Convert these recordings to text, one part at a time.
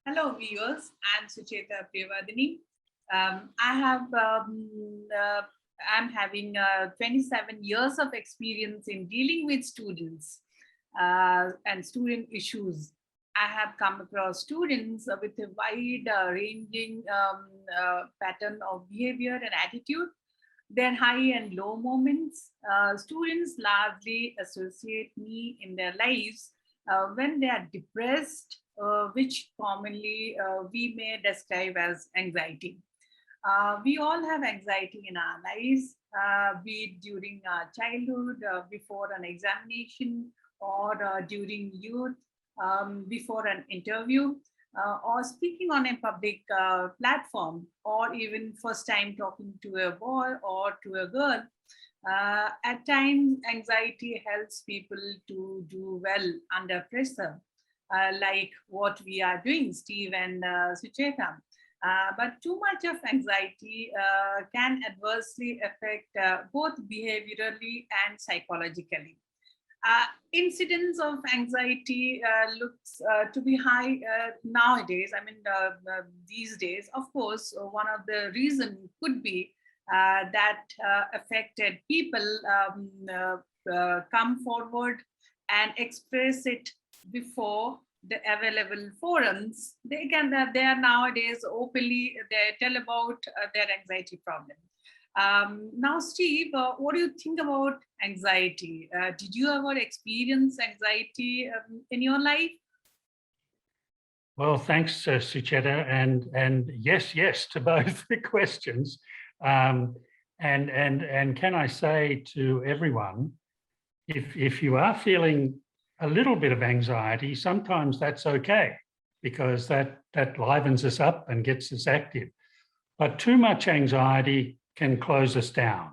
Hello, viewers. I'm Sucheta Priyabadini. I'm having 27 years of experience in dealing with students and student issues. I have come across students with a wide ranging pattern of behavior and attitude, their high and low moments. Students largely associate me in their lives when they are depressed, which commonly we may describe as anxiety. We all have anxiety in our lives, be it during our childhood, before an examination, or during youth, before an interview, or speaking on a public platform, or even first time talking to a boy or to a girl. At times, anxiety helps people to do well under pressure, like what we are doing, Steve and Sucheta. But too much of anxiety can adversely affect both behaviorally and psychologically. Incidence of anxiety looks to be high nowadays. I mean, these days, of course, one of the reasons could be that affected people come forward and express it before the available forums. They are nowadays openly, they tell about their anxiety problem. Now, Steve, what do you think about anxiety? Did you ever experience anxiety in your life? Well, thanks, Sucheta, and yes to both the questions. And can I say to everyone, if you are feeling a little bit of anxiety, sometimes that's okay, because that livens us up and gets us active. But too much anxiety can close us down.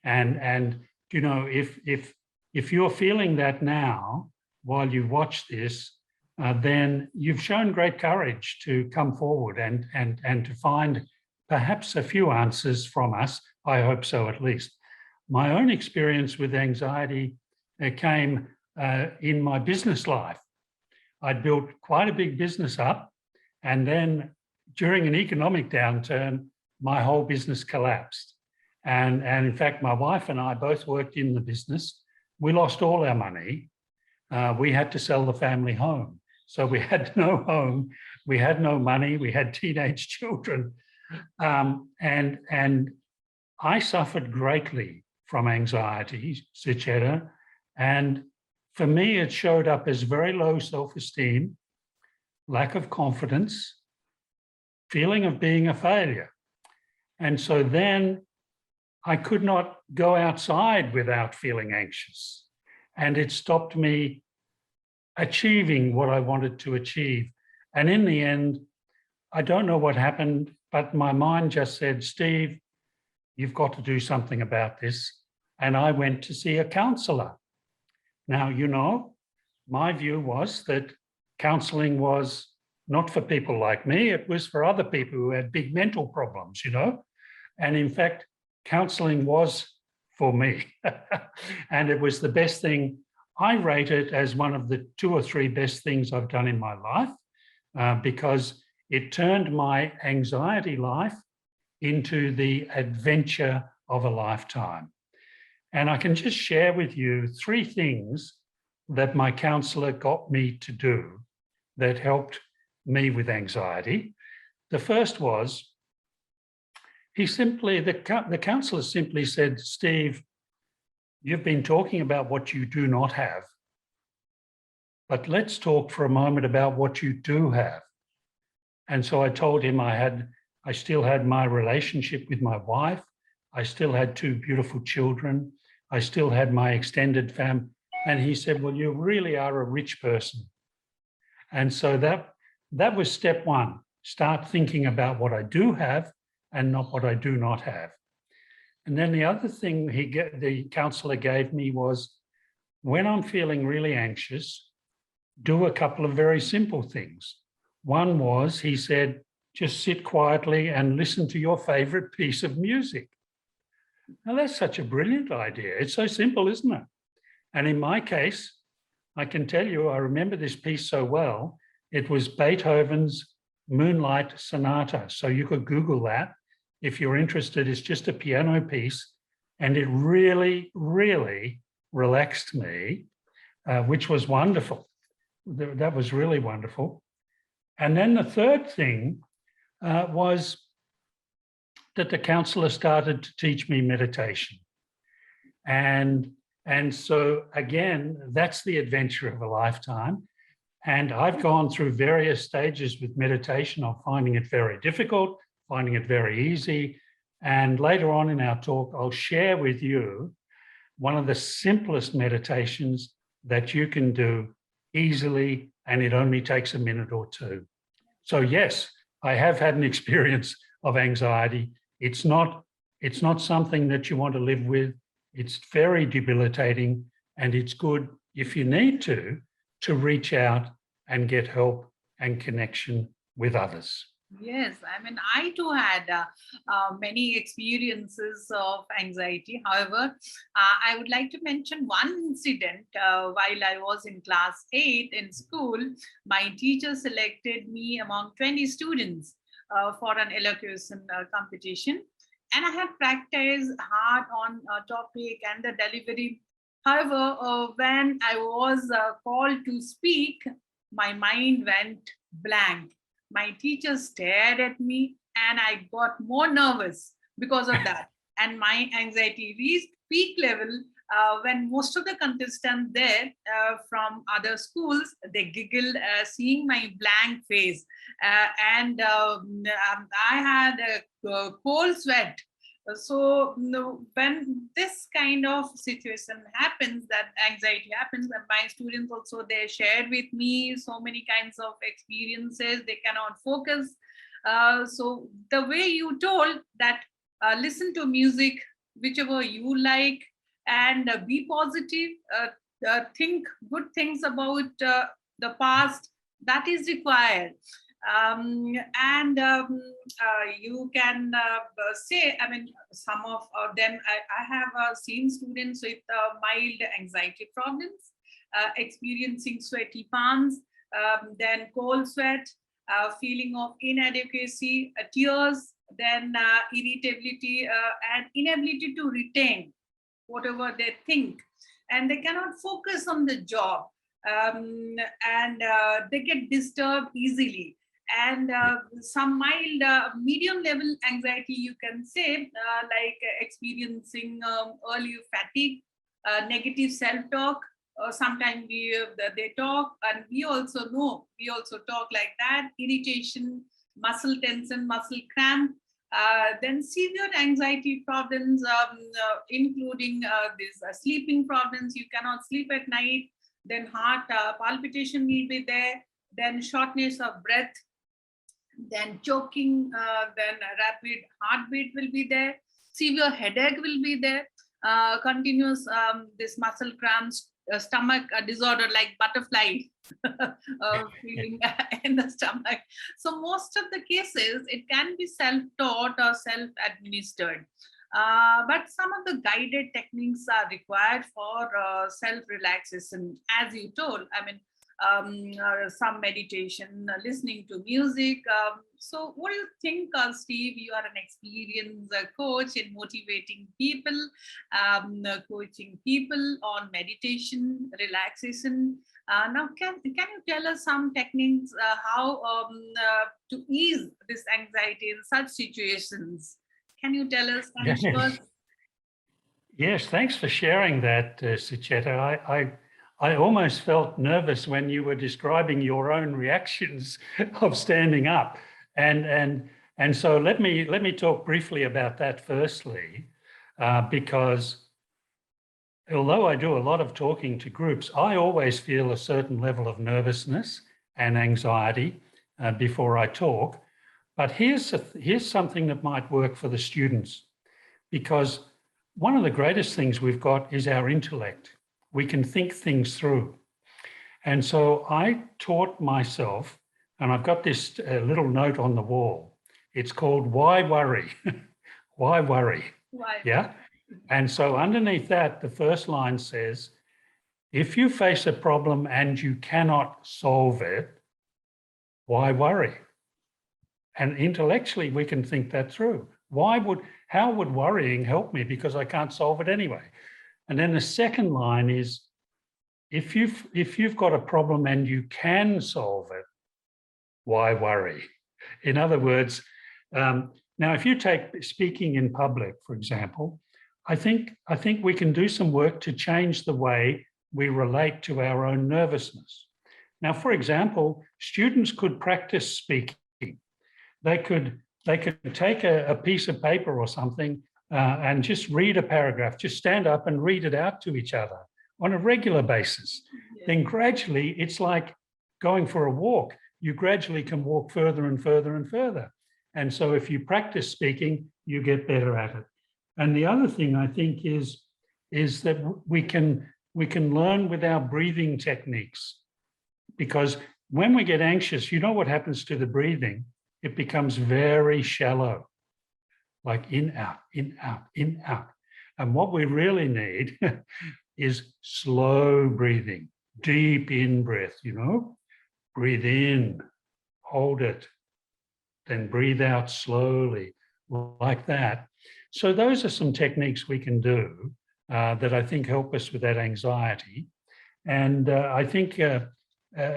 And you know, if you're feeling that now while you watch this, then you've shown great courage to come forward and to find perhaps a few answers from us. I hope so, at least. My own experience with anxiety came in my business life. I'd built quite a big business up, and then during an economic downturn, my whole business collapsed. And in fact, my wife and I both worked in the business. We lost all our money. We had to sell the family home. So we had no home, we had no money, we had teenage children. And I suffered greatly from anxiety, Sucheta. And for me, it showed up as very low self-esteem, lack of confidence, feeling of being a failure. And so then I could not go outside without feeling anxious. And it stopped me achieving what I wanted to achieve. And in the end, I don't know what happened, but my mind just said, Steve, you've got to do something about this. And I went to see a counselor. Now, you know, my view was that counseling was not for people like me, it was for other people who had big mental problems, you know. And in fact, counseling was for me. And it was the best thing. I rate it as one of the 2 or 3 best things I've done in my life, because it turned my anxiety life into the adventure of a lifetime. And I can just share with you 3 things that my counsellor got me to do that helped me with anxiety. The first was, the counsellor simply said, Steve, you've been talking about what you do not have, but let's talk for a moment about what you do have. And so I told him I still had my relationship with my wife. I still had 2 beautiful children. I still had my extended family. And he said, well, you really are a rich person. And so that was step 1. Start thinking about what I do have and not what I do not have. And then the other thing the counsellor gave me was, when I'm feeling really anxious, do a couple of very simple things. One was, he said, just sit quietly and listen to your favorite piece of music. Now, that's such a brilliant idea. It's so simple, isn't it? And in my case, I can tell you, I remember this piece so well. It was Beethoven's Moonlight Sonata. So you could Google that if you're interested. It's just a piano piece, and it really, really relaxed me, which was wonderful. That was really wonderful. And then the third thing was that the counselor started to teach me meditation. And so again, that's the adventure of a lifetime. And I've gone through various stages with meditation of finding it very difficult, finding it very easy. And later on in our talk, I'll share with you one of the simplest meditations that you can do easily, and it only takes a minute or two. So yes, I have had an experience of anxiety. It's not something that you want to live with. It's very debilitating, and it's good, if you need to reach out and get help and connection with others. Yes, I mean, I too had many experiences of anxiety. However, I would like to mention one incident. While I was in class 8 in school, my teacher selected me among 20 students for an elocution competition. And I had practiced hard on a topic and the delivery. However, when I was called to speak, my mind went blank. My teacher stared at me and I got more nervous because of that. And my anxiety reached peak level when most of the contestants there from other schools, they giggled seeing my blank face. And I had a cold sweat. So when this kind of situation happens, that anxiety happens, and my students also, they shared with me so many kinds of experiences, they cannot focus. So the way you told that, listen to music whichever you like, and be positive, think good things about the past, that is required. And you can say, I mean, some of them, I have seen students with mild anxiety problems, experiencing sweaty palms, then cold sweat, feeling of inadequacy, tears, then irritability, and inability to retain whatever they think. And they cannot focus on the job, and they get disturbed easily. And some mild medium level anxiety, you can say, like experiencing early fatigue, negative self-talk. Sometimes they talk, and we also know, we also talk like that, irritation, muscle tension, muscle cramp, then severe anxiety problems, including these sleeping problems. You cannot sleep at night. Then heart palpitation will be there. Then shortness of breath. Then choking. Then rapid heartbeat will be there. Severe headache will be there. Continuous this muscle cramps, stomach disorder like butterfly feeling in the stomach. So most of the cases, it can be self-taught or self-administered. But some of the guided techniques are required for self-relaxation, as you told. I mean, some meditation, listening to music. So what do you think, Steve? You are an experienced coach in motivating people, coaching people on meditation, relaxation. Now, can you tell us some techniques how to ease this anxiety in such situations? Can you tell us? Yes. Yes, thanks for sharing that, Sucheta. I almost felt nervous when you were describing your own reactions of standing up. And so let me talk briefly about that firstly, because although I do a lot of talking to groups, I always feel a certain level of nervousness and anxiety before I talk. But here's something that might work for the students, because one of the greatest things we've got is our intellect. We can think things through. And so I taught myself, and I've got this little note on the wall. It's called Why Worry? Why worry? Why? Yeah. And so underneath that, the first line says, if you face a problem and you cannot solve it, why worry? And intellectually, we can think that through. How would worrying help me? Because I can't solve it anyway. And then the second line is, if you've got a problem and you can solve it, why worry? In other words, now if you take speaking in public, for example, I think we can do some work to change the way we relate to our own nervousness. Now, for example, students could practice speaking. They could take a piece of paper or something and just read a paragraph, just stand up and read it out to each other on a regular basis. Yeah. Then gradually, it's like going for a walk. You gradually can walk further and further and further. And so if you practice speaking, you get better at it. And the other thing I think is that we can learn with our breathing techniques, because when we get anxious, you know what happens to the breathing? It becomes very shallow, like in, out, in, out, in, out. And what we really need is slow breathing, deep in breath, you know? Breathe in, hold it, then breathe out slowly, like that. So those are some techniques we can do that I think help us with that anxiety. And I think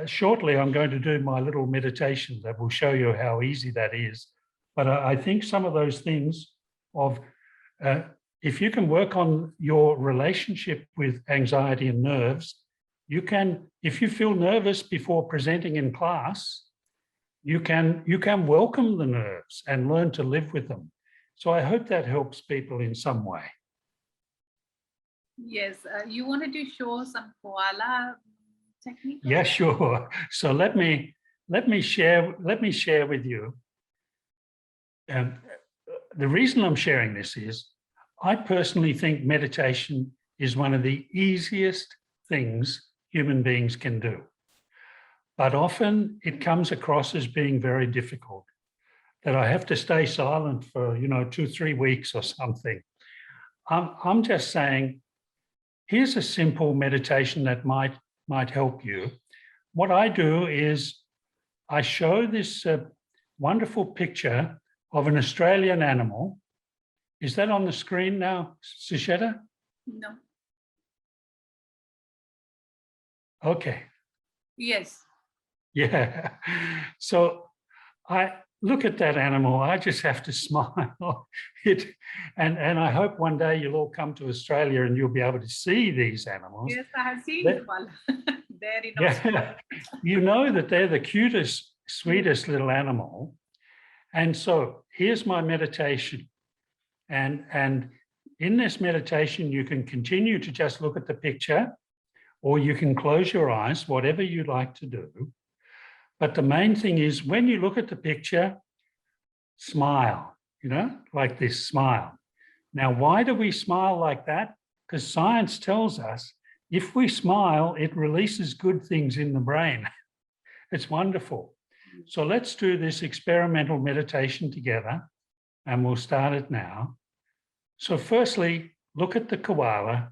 shortly I'm going to do my little meditation that will show you how easy that is. But I think some of those things of, if you can work on your relationship with anxiety and nerves, you can, if you feel nervous before presenting in class, you can welcome the nerves and learn to live with them. So I hope that helps people in some way. Yes, you wanted to show some koala technique? Yeah, sure. So let me share with you. The reason I'm sharing this is I personally think meditation is one of the easiest things human beings can do. But often it comes across as being very difficult, that I have to stay silent for, 2-3 weeks or something. I'm just saying, here's a simple meditation that might help you. What I do is I show this wonderful picture of an Australian animal. Is that on the screen now, Sucheta? No. Okay. Yes. Yeah. So I look at that animal, I just have to smile. And I hope one day you'll all come to Australia and you'll be able to see these animals. Yes, I have seen koala there in Australia. You know that they're the cutest, sweetest little animal. And so here's my meditation. And in this meditation, you can continue to just look at the picture, or you can close your eyes, whatever you like to do. But the main thing is when you look at the picture, smile, like this, smile. Now, why do we smile like that? Because science tells us if we smile, it releases good things in the brain. It's wonderful. So let's do this experimental meditation together, and we'll start it now. So firstly, look at the koala,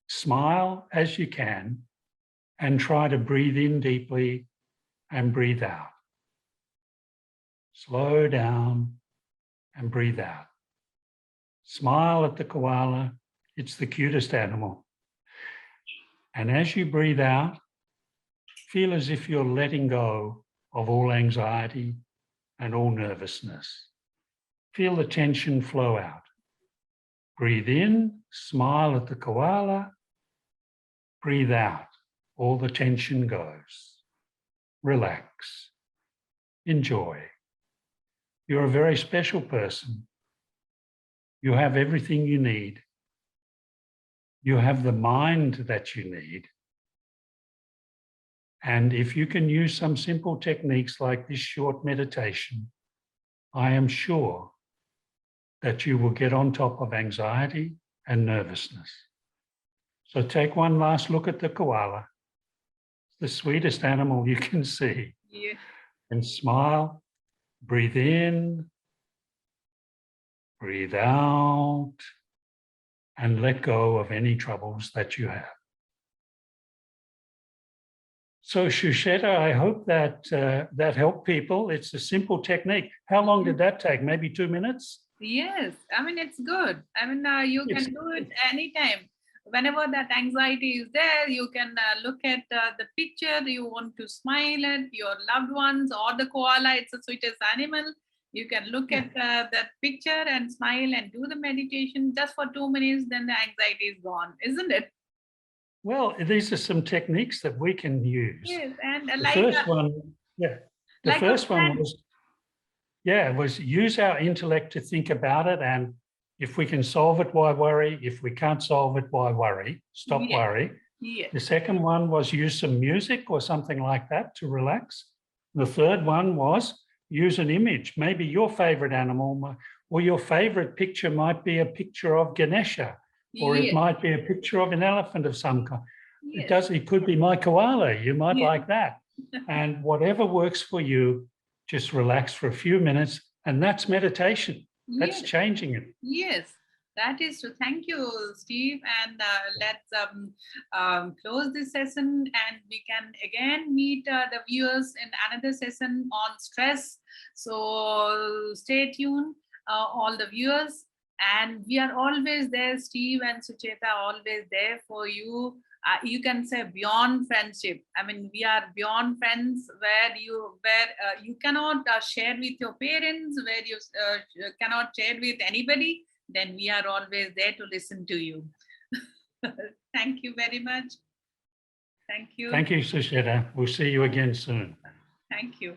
smile as you can, and try to breathe in deeply and breathe out. Slow down and breathe out. Smile at the koala. It's the cutest animal. And as you breathe out, feel as if you're letting go of all anxiety and all nervousness. Feel the tension flow out. Breathe in, smile at the koala. Breathe out, all the tension goes. Relax. Enjoy. You're a very special person. You have everything you need. You have the mind that you need. And if you can use some simple techniques like this short meditation, I am sure that you will get on top of anxiety and nervousness. So take one last look at the koala, the sweetest animal you can see. Yeah. And smile, breathe in, breathe out, and let go of any troubles that you have. So Sucheta, I hope that that helped people. It's a simple technique. How long did that take? Maybe 2 minutes? Yes, I mean, it's good. I mean, you It's can do it anytime. Whenever that anxiety is there, you can look at the picture. You want to smile at your loved ones or the koala. It's the sweetest animal. You can look at that picture and smile and do the meditation just for 2 minutes. Then the anxiety is gone, isn't it? Well, these are some techniques that we can use. Yes, and The first one, the like a first one friend. was use our intellect to think about it. And if we can solve it, why worry? If we can't solve it, why worry? Stop Yes, worry. yes, The second one was use some music or something like that to relax. The third one was use an image, maybe your favorite animal or your favorite picture might be a picture of Ganesha, or it yes, might be a picture of an elephant of some kind. yes, It could be my koala. You might yes. like that. And whatever works for you, just relax for a few minutes. And that's meditation. That's Yes. changing it. Yes, that is so. Thank you, Steve. And let's close this session, and we can again meet the viewers in another session on stress. So stay tuned, all the viewers. And we are always there, Steve and Sucheta, always there for you. You can say beyond friendship. I mean, we are beyond friends, where you cannot share with your parents, where you cannot share with anybody. Then we are always there to listen to you. Thank you very much. Thank you. Thank you, Sucheta. We'll see you again soon. Thank you.